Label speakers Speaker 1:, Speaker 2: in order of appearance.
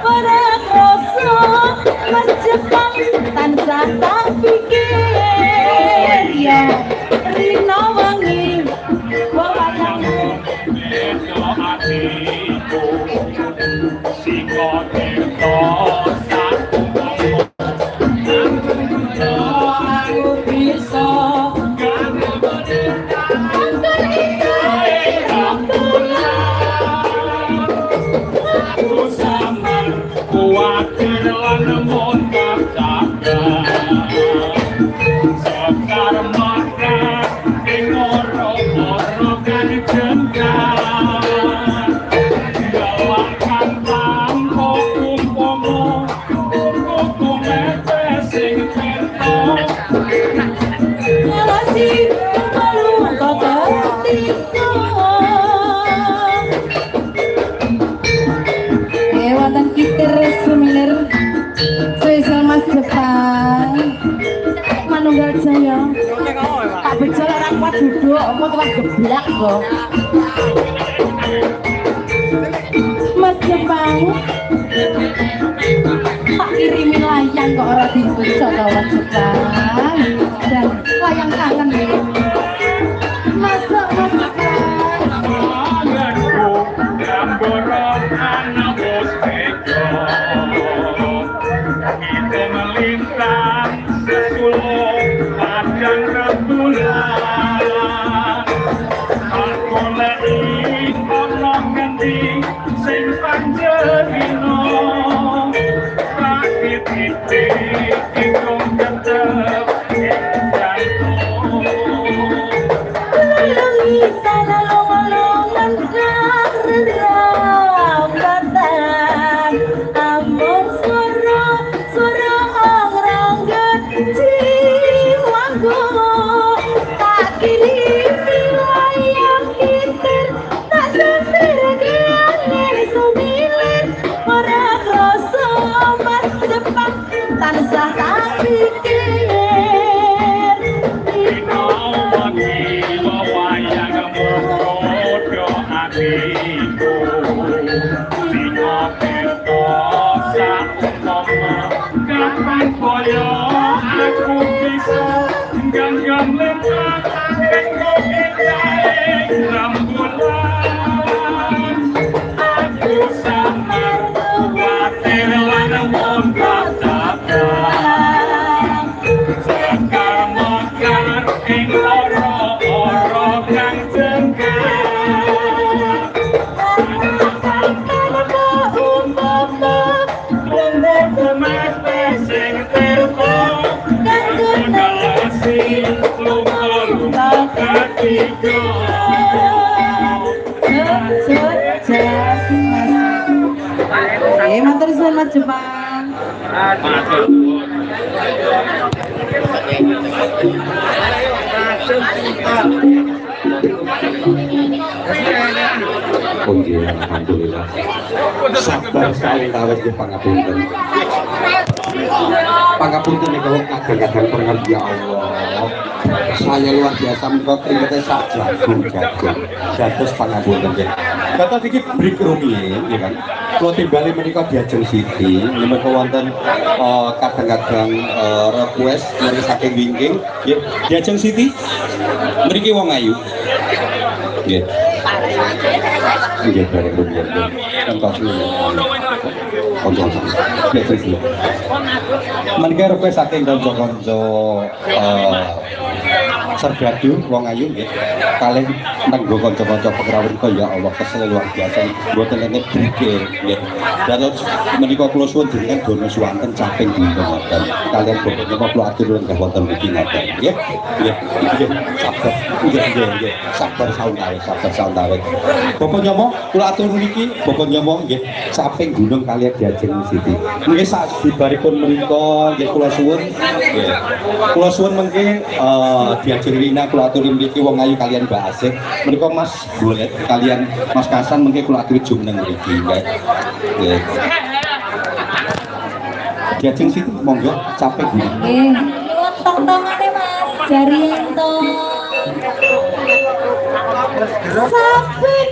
Speaker 1: ora krasa Mas Jepang tansah tak pikir ya rina wengi wayangmu
Speaker 2: Beto atiku Siko tirto
Speaker 1: aku bisa
Speaker 2: Aku samar kuatir lan montak cakap Sekar makan ing ora-ora kan jengkar Galakan tanpa kumpomo Kuku mete sing tirto
Speaker 1: masih malu kok ketika wonten kitir semilir spesial Mas Jepang manunggal jaya tak becal orang kuat duduk apa kuat geblak kok Mas Jepang tak kirimin layang kok orang dibecok kok Mas Jepang dan layang kangen masuk Mas Jepang
Speaker 2: Tanganku dan borong anak bos ego Itu melintang sesulung padang rembulan Aku lagi ono ngendi sing panjenino Rakit titik ikung ketep jantung
Speaker 1: Lelungi tanah longan-longan karambatan Amun suara orang jiwaku Tak kirimi layang kitir Tak sempir kianin sumilir Ora kroso Mas Jepang tansah tak pikir
Speaker 2: Kapan koyo aku bisa genggam lempar genggam indah rembulan Aku samar kuatir lan montak cakap Sekar mekar ing ora-ora kang jengkar
Speaker 1: Matur suwun Mas Jepang.
Speaker 3: Alhamdulillah. Sabar sekali tawes di pangapunten. Pangapunten nek kok kadang-kadang pernah ya Allah. Saya luar biasa menurut keringetnya sak jagung dados pangapunten nggih. Dados iki break rumiyin ya kan. Kalau timbali menika Diajeng Siti, menika wonten kadang-kadang request dari saking wingking nggih. Diajeng Siti mriki wong ayu. Nggih. Nggih bareng rumiyin. Contoh konco-konco. Menika request saking kanca-kanca Serdadu wong ayu nggih. Kalih nenggo kanca-kanca pegawai kaya Allah kesel luar biasa mboten nek brike nggih. Dados menika kula suwun jenengan dono suwanten caping dinten ngoten. Kalian boten kula atur lenggah wonten mriki ngoten nggih. Nggih. Sabar. Nggih. Sabar sauntawe. Bapak nyomo kula atur mriki Bapak nyomo nggih caping gunung kalian Diajeng Siti. Nggih sak dibaripun menika nggih kula suwun nggih. Kula suwun mengke Diajeng Rina kula aturi mriki wong ayu kalian Mbak Asih. Menika Mas Bolet kalian Mas Kasan mengke kula aturi jumeneng mriki nggih. Nggih. Diajeng Siti monggo capek nggih.
Speaker 1: Nggih, nyuwun tong-tongane Mas Jarianto. Sapit